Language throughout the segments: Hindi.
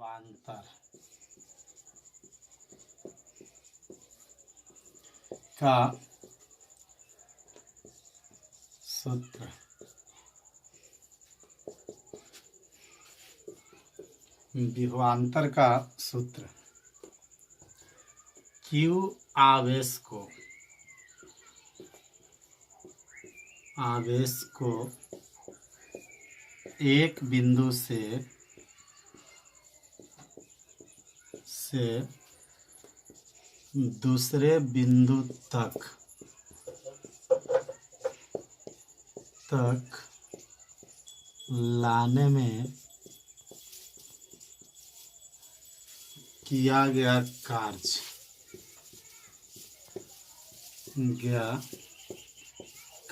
विभवांतर का सूत्र। विभवांतर का सूत्र Q आवेश को एक बिंदु से दूसरे बिंदु तक लाने में किया गया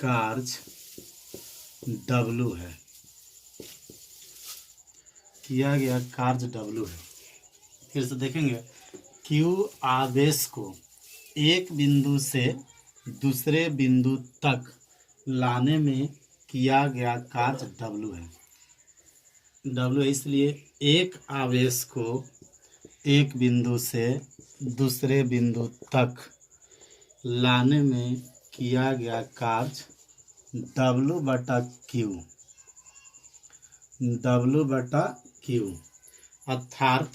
कार्य W है। किया गया कार्य W है। फिर से देखेंगे, Q आवेश को एक बिंदु से दूसरे बिंदु तक लाने में किया गया कार्य W है। W इसलिए एक आवेश को एक बिंदु से दूसरे बिंदु तक लाने में किया गया कार्य W/Q अर्थात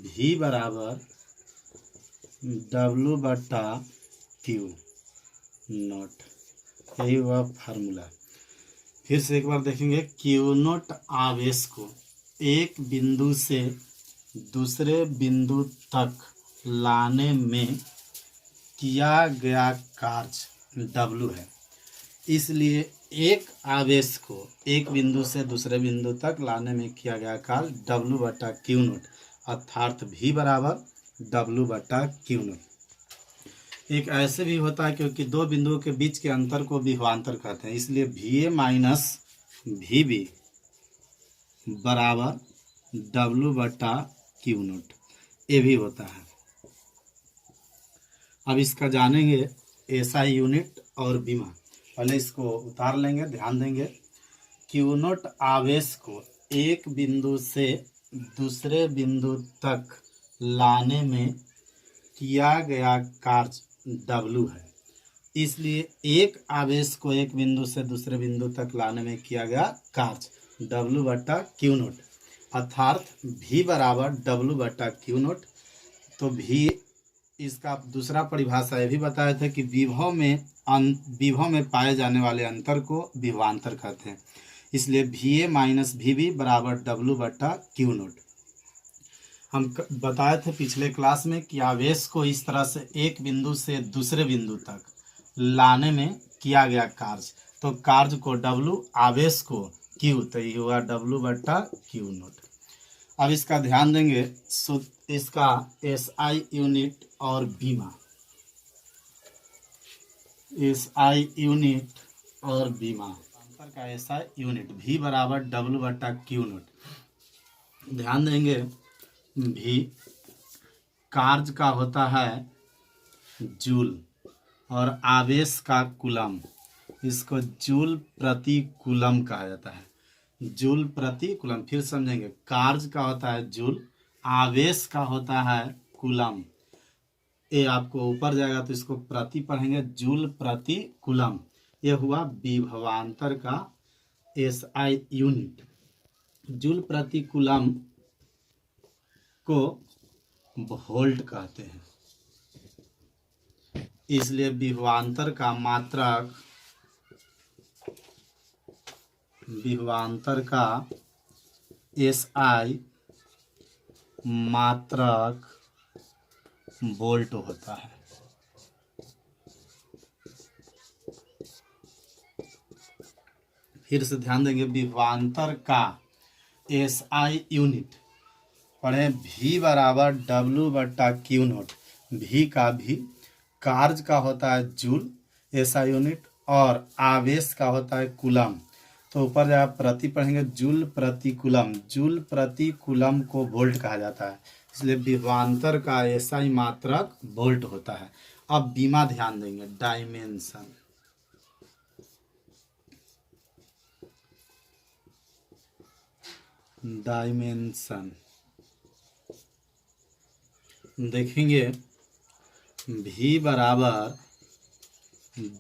V बराबर W/Q नॉट। यही हुआ फार्मूला। फिर से एक बार देखेंगे, Q नॉट आवेश को एक बिंदु से दूसरे बिंदु तक लाने में किया गया कार्य W है। इसलिए एक आवेश को एक बिंदु से दूसरे बिंदु तक लाने में किया गया कार्य W/Q नॉट अर्थात V बराबर W/Q नॉट। एक ऐसे भी होता है क्योंकि दो बिंदुओं के बीच के अंतर को विभवांतर कहते हैं, इसलिए VA माइनस VB बराबर W/Q नॉट। ये भी होता है। अब इसका जानेंगे SI यूनिट और बीमा। पहले इसको उतार लेंगे, ध्यान देंगे। Q नॉट आवेश को एक बिंदु से दूसरे बिंदु तक लाने में किया गया कार्य W है। इसलिए एक आवेश को एक बिंदु से दूसरे बिंदु तक लाने में किया गया कार्य W/Q नॉट अर्थात V बराबर W/Q नॉट। तो V इसका दूसरा परिभाषा ये भी बताया था कि विभव में पाए जाने वाले अंतर को विभवांतर कहते हैं। इसलिए VA माइनस VB बराबर W/Q नॉट। हम बताए थे पिछले क्लास में कि आवेश को इस तरह से एक बिंदु से दूसरे बिंदु तक लाने में किया गया कार्य, तो कार्य को W, आवेश को Q, तो ये हुआ W/Q नॉट। अब इसका ध्यान देंगे, इसका SI यूनिट और बीमा। SI यूनिट और बीमा अंतर का SI यूनिट V बराबर W/Q नॉट। ध्यान देंगे, V कार्य का होता है जूल और आवेश का कूलम। इसको जूल प्रति कूलम कहा जाता है। जूल प्रति कूलम। फिर समझेंगे, कार्य का होता है जूल, आवेश का होता है कूलम। ये आपको ऊपर जाएगा तो इसको प्रति पढ़ेंगे, जूल प्रति कूलम। ये हुआ विभवांतर का SI यूनिट। जूल प्रति कूलम को वोल्ट कहते हैं। इसलिए विभवांतर का SI मात्रक वोल्ट होता है। फिर से ध्यान देंगे, विभवांतर का SI यूनिट पढ़े V बराबर W/Q नॉट। V का भी कार्य का होता है जूल SI यूनिट और आवेश का होता है कूलम। तो ऊपर जब आप प्रति पढ़ेंगे, जूल प्रति कूलम। जूल प्रति कूलम को वोल्ट कहा जाता है। इसलिए विभवांतर का SI मात्रक वोल्ट होता है। अब बीमा ध्यान देंगे, डायमेंशन। डायमेंशन देखेंगे V बराबर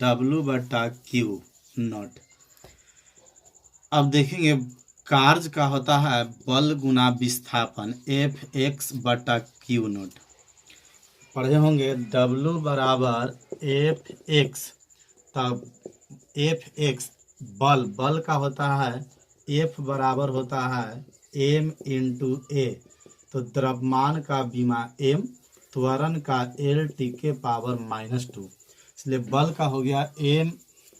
W/Q0। अब देखेंगे कार्य का होता है बल गुना विस्थापन Fx/Q0। पढ़े होंगे W बराबर Fx, तब Fx बल का होता है F बराबर होता है m × A, तो द्रव्यमान का विमा m, त्वरण का L t के पावर -2, इसलिए बल का हो गया m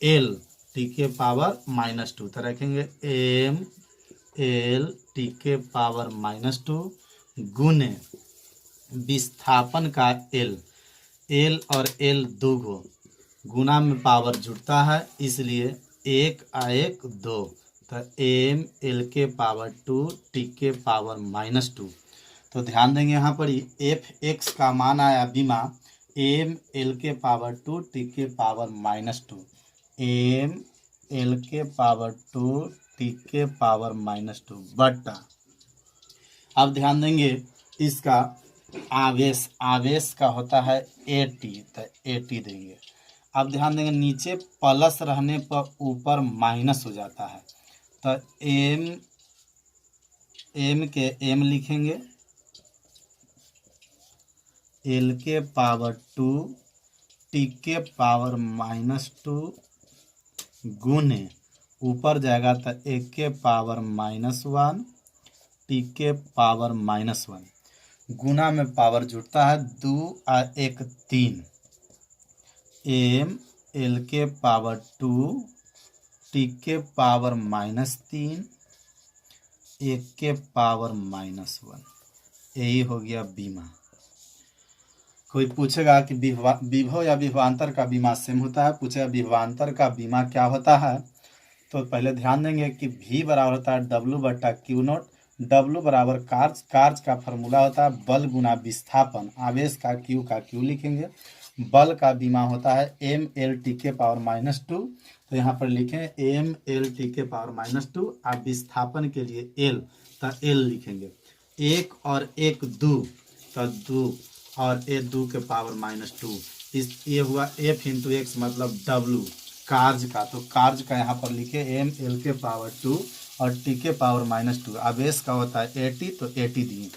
L t के पावर -2। तो रखेंगे m L t के पावर -2 गुने विस्थापन का L और L दो गो, गुना में पावर जुड़ता है इसलिए 1 2, तो m L के पावर 2 t के पावर -2। तो ध्यान देंगे यहाँ पर Fx का मान आया विमा m L के पावर 2 t के पावर -2, m L के पावर 2 t के पावर -2 बटा। अब ध्यान देंगे इसका आवेश का होता है AT, तो AT देंगे। अब ध्यान देंगे नीचे प्लस रहने पर ऊपर माइनस हो जाता है, तो m के m लिखेंगे, L के पावर 2 t के पावर -2 गुने ऊपर जाएगा तो 1 के पावर -1 t के पावर -1 गुना में पावर जुड़ता है 2 और 1 3, m L के पावर 2 t के पावर -3 1 के पावर -1, यही हो गया बीमा। कोई पूछेगा कि विभव या विभवांतर का बीमा सेम होता है, पूछेगा विभवांतर का बीमा क्या होता है, तो पहले ध्यान देंगे कि V बराबर होता है W/Q0। W बराबर कार्य का फॉर्मूला होता है बल गुना विस्थापन, आवेश का Q लिखेंगे, बल का बीमा होता है m L t के पावर -2, तो यहाँ पर लिखें m L t के पावर -2, अब विस्थापन के लिए L, तो L लिखेंगे, 1 और 1 2, तो 2 और 2 के पावर -2, इस ये हुआ F × x मतलब W कार्य का, तो कार्य का यहाँ पर लिखे m L के पावर 2 और t के पावर -2, आवेश का होता है AT, तो AT दिए,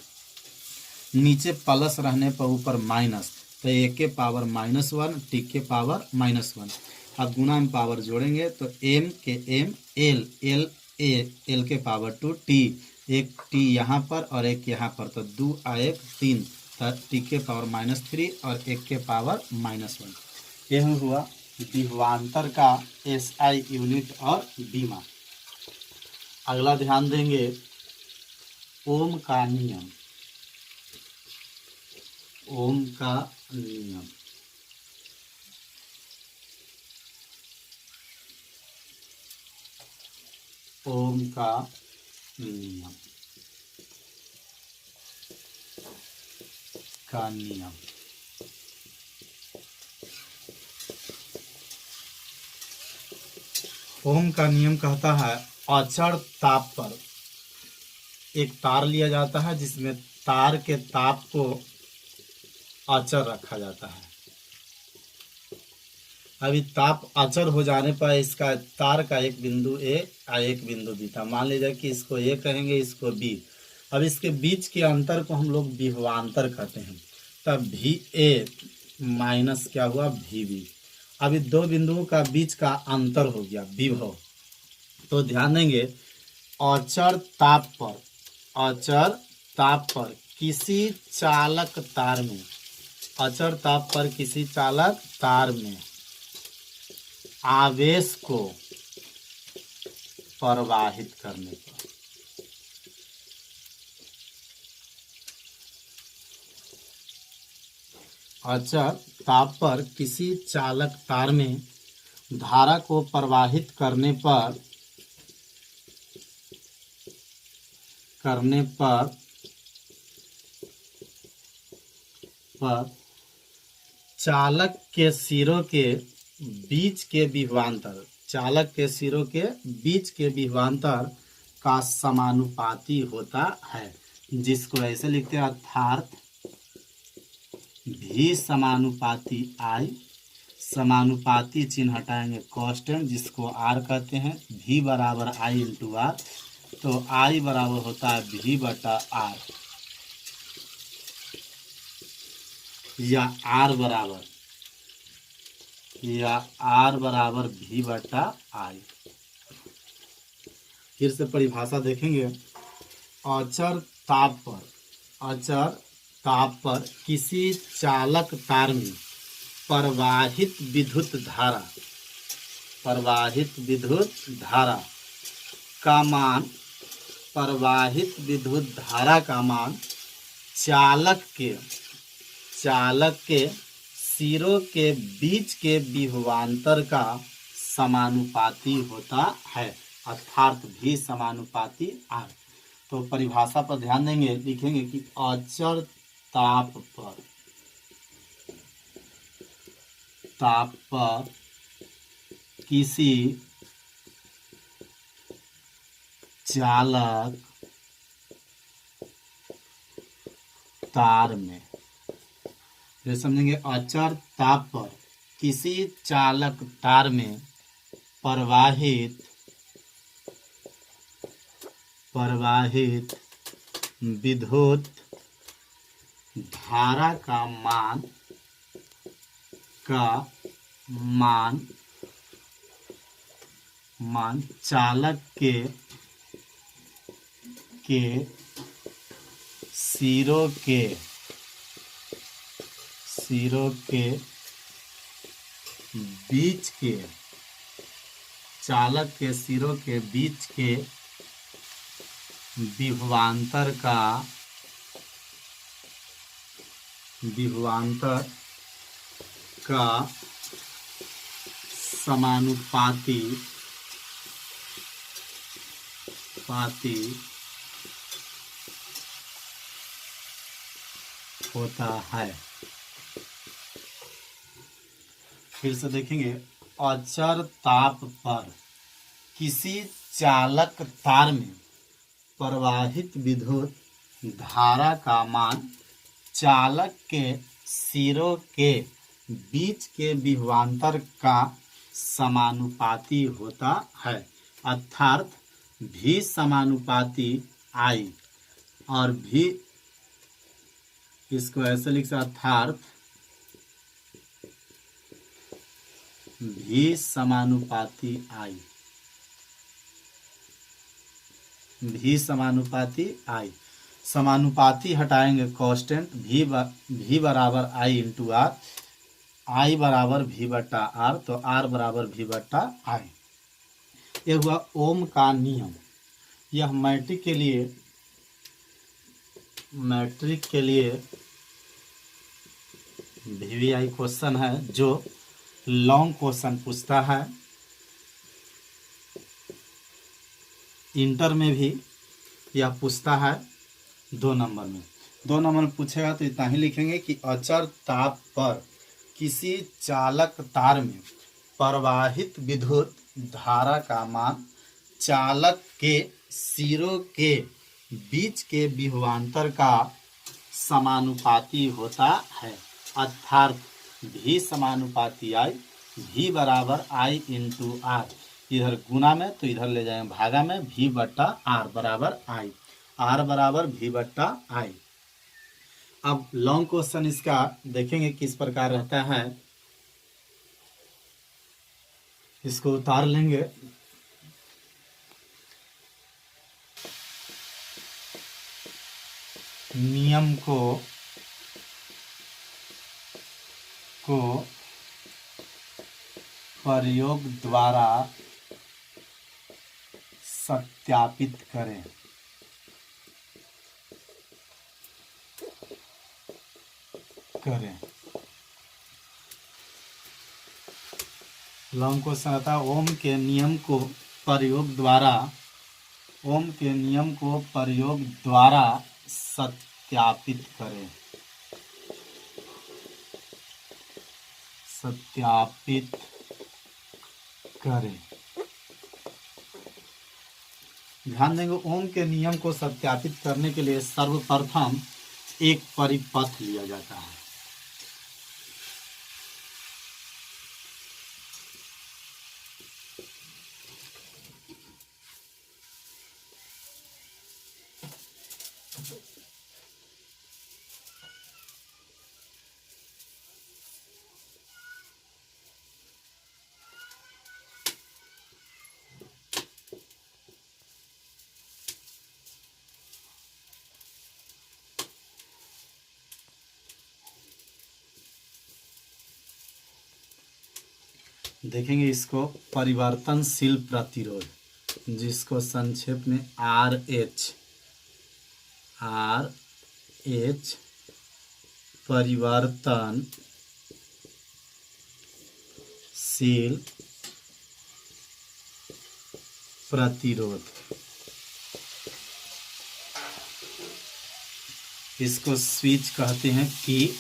नीचे प्लस रहने पर ऊपर माइनस, तो 1 के पावर -1 t के पावर -1। अब गुना में पावर जोड़ेंगे तो m के m L के पावर 2 t, एक t यहाँ पर और एक यहाँ पर, तो 2 और 1 3, तो t के पावर -3 और 1 के पावर -1। यह हुआ विभवांतर का SI यूनिट और बीमा। अगला ध्यान देंगे ओम का नियम। ओम का नियम ओम का नियम का नियम ओम का नियम कहता है अचर ताप पर एक तार लिया जाता है जिसमें तार के ताप को अचर रखा जाता है। अभी ताप अचर हो जाने पर इसका तार का एक बिंदु A और एक बिंदु B था, मान लीजिए कि इसको A कहेंगे, इसको B। अब इसके बीच के अंतर को हम लोग विभवांतर कहते हैं, तब VA माइनस क्या हुआ VB। अभी दो बिंदुओं का बीच का अंतर हो गया विभव। तो ध्यान देंगे अचर ताप पर किसी चालक तार में, अचर ताप पर किसी चालक तार में आवेश को प्रवाहित करने पर अचर ताप पर किसी चालक तार में धारा को प्रवाहित करने पर चालक के सिरों के बीच के विभवांतर का समानुपाती होता है, जिसको ऐसे लिखते हैं अर्थात भी समानुपाती आई, समानुपाती चिन्ह हटाएंगे कांस्टेंट जिसको आर कहते हैं, भी बराबर आई इंटू आर, तो आई बराबर होता है भी बटा आर, या आर बराबर भी बटा आई। फिर से परिभाषा देखेंगे, अचर ताप पर किसी चालक तार में प्रवाहित विद्युत धारा का मान चालक के सिरों के बीच के विभवांतर का समानुपाती होता है, अर्थात भी समानुपाती आर। तो परिभाषा पर ध्यान देंगे, लिखेंगे कि अचर ताप पर किसी चालक तार में, ये समझेंगे, अचर ताप पर किसी चालक तार में प्रवाहित विद्युत धारा का मान चालक के सिरों के बीच के, चालक के सिरों के बीच के विभवांतर का समानुपाती होता है। फिर से देखेंगे, अचर ताप पर किसी चालक तार में प्रवाहित विद्युत धारा का मान चालक के सिरों के बीच के विभवांतर का समानुपाती होता है, अर्थात भी समानुपाती आई, और भी इसको ऐसे लिख सकते, अर्थात भी समानुपाती आई, भी समानुपाती आई। समानुपाती हटाएंगे कांस्टेंट, भी बराबर आई इंटू आर, आई बराबर भी बट्टा आर, तो आर बराबर भी बट्टा आई। यह हुआ ओम का नियम। यह मैट्रिक के लिए VVI क्वेश्चन है, जो लॉन्ग क्वेश्चन पूछता है। इंटर में भी यह पूछता है 2 नंबर में। 2 नंबर में पूछेगा तो इतना ही लिखेंगे कि अचर ताप पर किसी चालक तार में प्रवाहित विद्युत धारा का मान चालक के सिरों के बीच के विभवांतर का समानुपाती होता है, अर्थात भी समानुपाती आई, भी बराबर आई इंटू आर, इधर गुना में तो इधर ले जाएंगे भागा में, भी बट्टा आर बराबर आई, आर बराबर भी बट्टा आई। अब लॉन्ग क्वेश्चन इसका देखेंगे किस प्रकार रहता है, इसको उतार लेंगे। नियम को प्रयोग द्वारा सत्यापित करें। लॉन्ग क्वेश्चन आता है, ओम के नियम को प्रयोग द्वारा सत्यापित करें। ध्यान देंगे ओम के नियम को सत्यापित करने के लिए सर्वप्रथम एक परिपथ लिया जाता है। देखेंगे इसको परिवर्तनशील प्रतिरोध, जिसको संक्षेप में RH परिवर्तनशील प्रतिरोध, इसको स्विच कहते हैं कि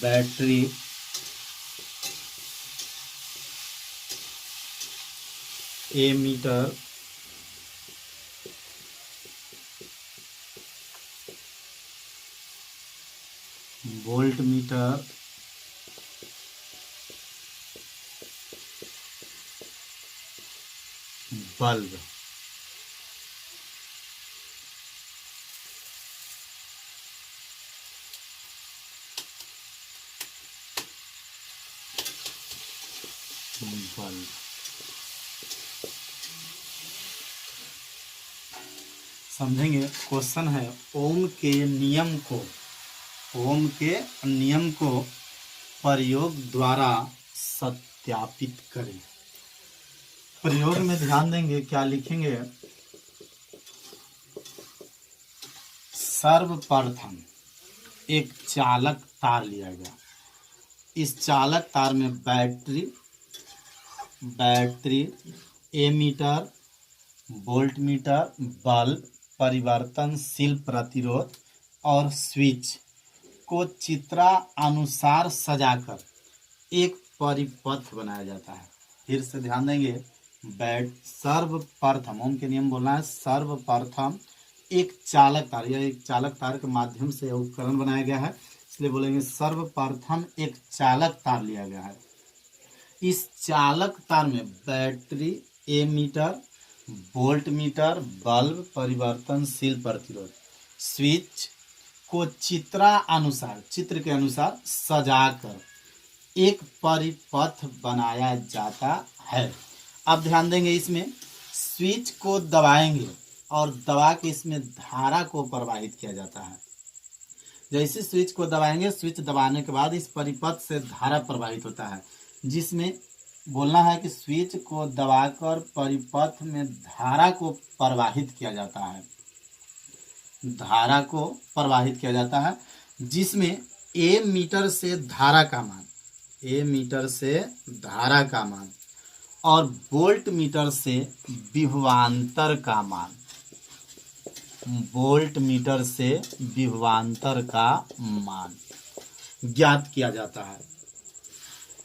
battery ammeter voltmeter bulb. समझेंगे। क्वेश्चन है ओम के नियम को प्रयोग द्वारा सत्यापित करें। प्रयोग में ध्यान देंगे क्या लिखेंगे, सर्वप्रथम एक चालक तार लिया गया। इस चालक तार में battery ammeter voltmeter bulb परिवर्तनशील प्रतिरोध और स्विच को चित्रानुसार सजाकर एक परिपथ बनाया जाता है। फिर से ध्यान देंगे, सर्वप्रथम ओम के नियम बोलना है, सर्वप्रथम एक चालक तार या एक चालक तार के माध्यम से उपकरण बनाया गया है, इसलिए बोलेंगे सर्वप्रथम एक चालक तार लिया गया है। इस चालक तार में battery ammeter voltmeter bulb परिवर्तनशील प्रतिरोध स्विच को चित्र के अनुसार सजाकर एक परिपथ बनाया जाता है। अब ध्यान देंगे, इसमें स्विच को दबाएंगे और दबा के इसमें धारा को प्रवाहित किया जाता है। जैसे स्विच को दबाएंगे, स्विच दबाने के बाद इस परिपथ से धारा प्रवाहित होता है, जिसमें बोलना है कि स्विच को दबाकर परिपथ में धारा को प्रवाहित किया जाता है, जिसमें ए मीटर से धारा का मान और वोल्ट मीटर से विभवांतर का मान ज्ञात किया जाता है।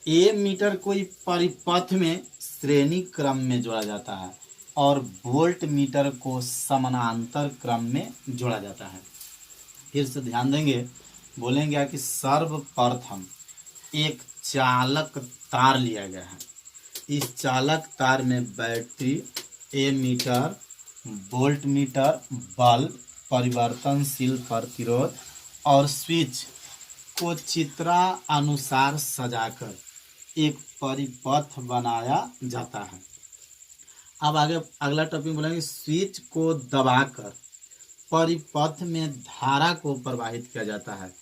ए मीटर कोई परिपथ में श्रेणी क्रम में जोड़ा जाता है और वोल्ट मीटर को समानांतर क्रम में जोड़ा जाता है। फिर से ध्यान देंगे, बोलेंगे कि सर्वप्रथम एक चालक तार लिया गया है। इस चालक तार में battery ammeter voltmeter bulb परिवर्तनशील प्रतिरोध और स्विच को चित्रानुसार सजाकर एक परिपथ बनाया जाता है। अब आगे अगला टॉपिक बोलेंगे, स्विच को दबाकर परिपथ में धारा को प्रवाहित किया जाता है,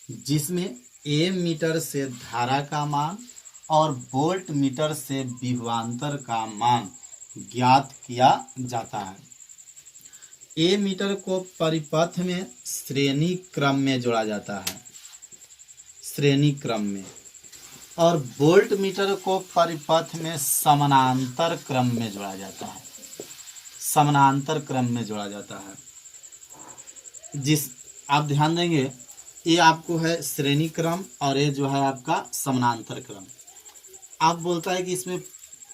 जिसमें ए मीटर से धारा का मान और वोल्ट मीटर से विभवांतर का मान ज्ञात किया जाता है। ए मीटर को परिपथ में श्रेणी क्रम में जोड़ा जाता है, और वोल्ट मीटर को परिपथ में समानांतर क्रम में जोड़ा जाता है। जिस आप ध्यान देंगे, ये आपको है श्रेणी क्रम और ये जो है आपका समानांतर क्रम। आप बोलता है कि इसमें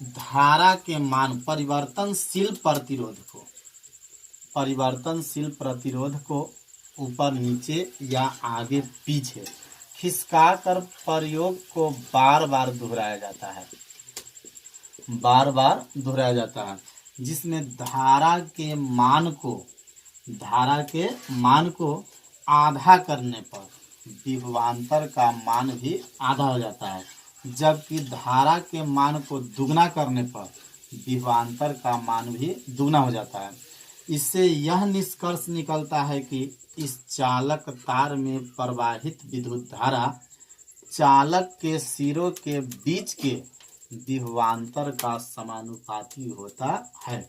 धारा के मान परिवर्तनशील प्रतिरोध को ऊपर नीचे या आगे पीछे खिसकाकर प्रयोग को बार बार दोहराया जाता है, जिसमें धारा के मान को आधा करने पर विभवांतर का मान भी आधा हो जाता है, जबकि धारा के मान को दुगना करने पर विभवांतर का मान भी दुगना हो जाता है। इससे यह निष्कर्ष निकलता है कि इस चालक तार में प्रवाहित विद्युत धारा चालक के सिरों के बीच के विभवांतर का समानुपाती होता है।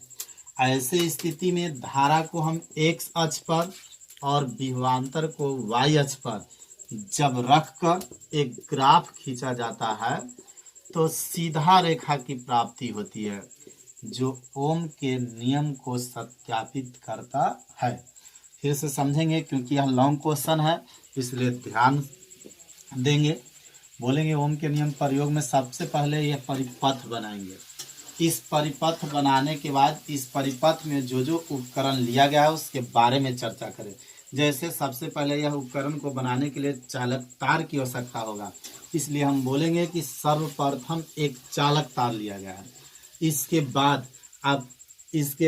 ऐसे स्थिति में धारा को हम x अक्ष पर और विभवांतर को y अक्ष पर जब रखकर एक ग्राफ खींचा जाता है तो सीधा रेखा की प्राप्ति होती है, जो ओम के नियम को सत्यापित करता है। फिर से समझेंगे क्योंकि यह लॉन्ग क्वेश्चन है, इसलिए ध्यान देंगे। बोलेंगे ओम के नियम प्रयोग में सबसे पहले यह परिपथ बनाएंगे। इस परिपथ बनाने के बाद इस परिपथ में जो जो उपकरण लिया गया है उसके बारे में चर्चा करें। जैसे सबसे पहले यह उपकरण को बनाने के लिए चालक तार की आवश्यकता होगा, इसलिए हम बोलेंगे कि सर्वप्रथम एक चालक तार लिया गया है। इसके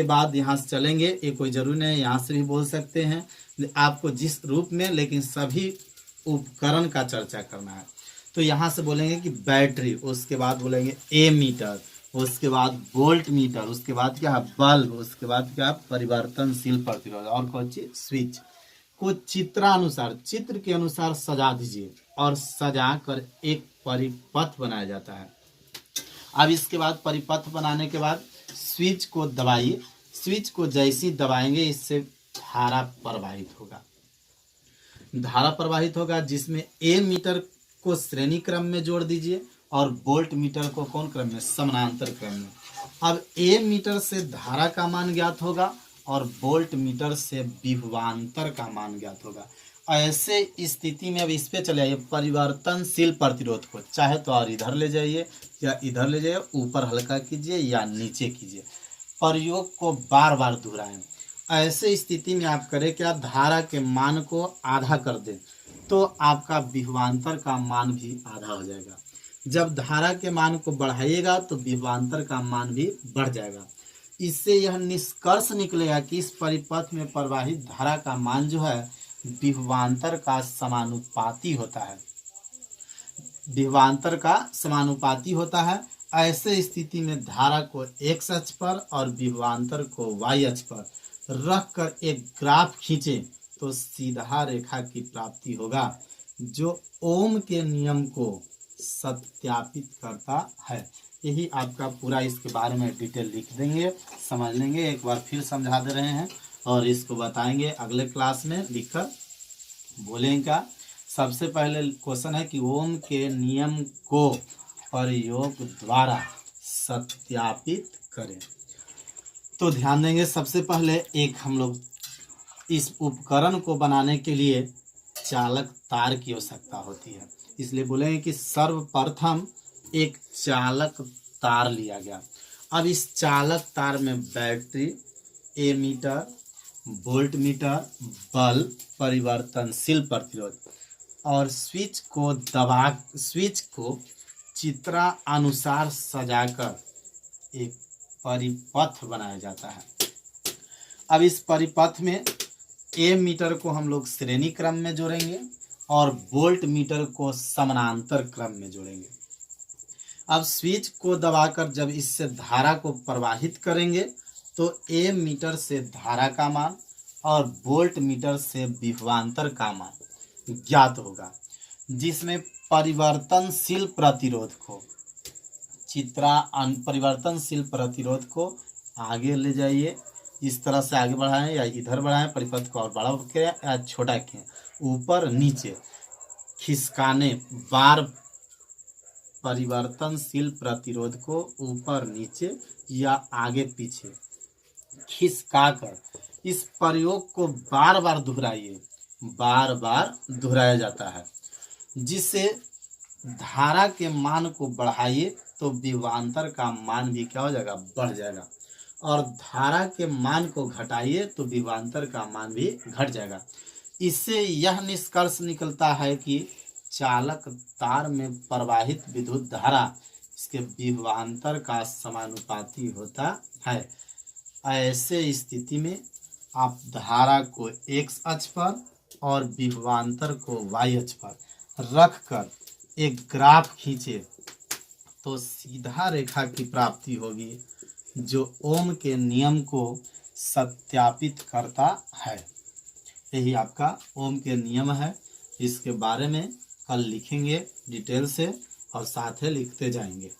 बाद यहाँ से चलेंगे, ये कोई जरूरी नहीं, यहाँ से भी बोल सकते हैं आपको जिस रूप में, लेकिन सभी उपकरण का चर्चा करना है। तो यहाँ से बोलेंगे कि बैटरी, उसके बाद बोलेंगे एमीटर, उसके बाद वोल्ट मीटर, उसके बाद क्या है बल्ब, उसके बाद क्या परिवर्तनशील प्रतिरोध और कौन चीज स्विच को चित्र के अनुसार सजा दीजिए और सजा कर एक परिपथ बनाया जाता है। अब इसके बाद परिपथ बनाने के बाद स्विच को दबाइए। स्विच को जैसे ही दबाएंगे इससे धारा प्रवाहित होगा, जिसमें ए मीटर को श्रेणी क्रम में जोड़ दीजिए और वोल्ट मीटर को कौन क्रम में, समानांतर क्रम में। अब ए मीटर से धारा का मान ज्ञात होगा और वोल्ट मीटर से विभवांतर का मान ज्ञात होगा। ऐसे स्थिति में अब इस पे चले आइए परिवर्तनशील प्रतिरोध को, चाहे तो और इधर ले जाइए या इधर ले जाइए, ऊपर हल्का कीजिए या नीचे कीजिए, प्रयोग को बार बार दोहराएं। ऐसे स्थिति में आप करें क्या, धारा के मान को आधा कर दें तो आपका विभवांतर का मान भी आधा हो जाएगा। जब धारा के मान को बढ़ाइएगा तो विभवांतर का मान भी बढ़ जाएगा। इससे यह निष्कर्ष निकलेगा कि इस परिपथ में प्रवाहित धारा का मान जो है विभवांतर का समानुपाती होता है। ऐसे स्थिति में धारा को x अक्ष पर और विभवांतर को y अक्ष पर रखकर एक ग्राफ खींचे तो सीधा रेखा की प्राप्ति होगा, जो ओम के नियम को सत्यापित करता है। यही आपका पूरा इसके बारे में डिटेल लिख देंगे, समझ लेंगे। एक बार फिर समझा दे रहे हैं और इसको बताएंगे अगले क्लास में लिखकर बोलेंगे क्या। सबसे पहले क्वेश्चन है कि ओम के नियम को प्रयोग द्वारा सत्यापित करें। तो ध्यान देंगे, सबसे पहले एक हम लोग इस उपकरण को बनाने के लिए चालक तार की आवश्यकता होती है, इसलिए बोलेंगे कि सर्वप्रथम एक चालक तार लिया गया। अब इस चालक तार में battery, ammeter, voltmeter, bulb, परिवर्तनशील प्रतिरोध और स्विच को चित्रानुसार सजाकर एक परिपथ बनाया जाता है। अब इस परिपथ में ए मीटर को हम लोग श्रेणी क्रम में जोड़ेंगे और वोल्ट मीटर को समानांतर क्रम में जोड़ेंगे। अब स्विच को दबाकर जब इससे धारा को प्रवाहित करेंगे तो ए मीटर से धारा का मान और वोल्ट मीटर से विभवांतर का मान ज्ञात होगा, जिसमें परिवर्तनशील प्रतिरोध को आगे ले जाइए, इस तरह से आगे बढ़ाएं या इधर बढ़ाएं, परिपथ को और बड़ा करें या छोटा करें, ऊपर नीचे खिसकाने बार परिवर्तनशील प्रतिरोध को ऊपर नीचे या आगे पीछे खिसकाकर इस प्रयोग को बार बार दोहराया जाता है, जिससे धारा के मान को बढ़ाइए तो विभवांतर का मान भी क्या हो जाएगा, बढ़ जाएगा, और धारा के मान को घटाइए तो विभवांतर का मान भी घट जाएगा। इससे यह निष्कर्ष निकलता है कि चालक तार में प्रवाहित विद्युत धारा इसके विभवांतर का समानुपाती होता है। ऐसे स्थिति में आप धारा को x अक्ष पर और विभवांतर को y अक्ष पर रखकर एक ग्राफ खींचे तो सीधा रेखा की प्राप्ति होगी जो ओम के नियम को सत्यापित करता है। यही आपका ओम के नियम है। इसके बारे में कल लिखेंगे डिटेल से और साथ ही लिखते जाएंगे।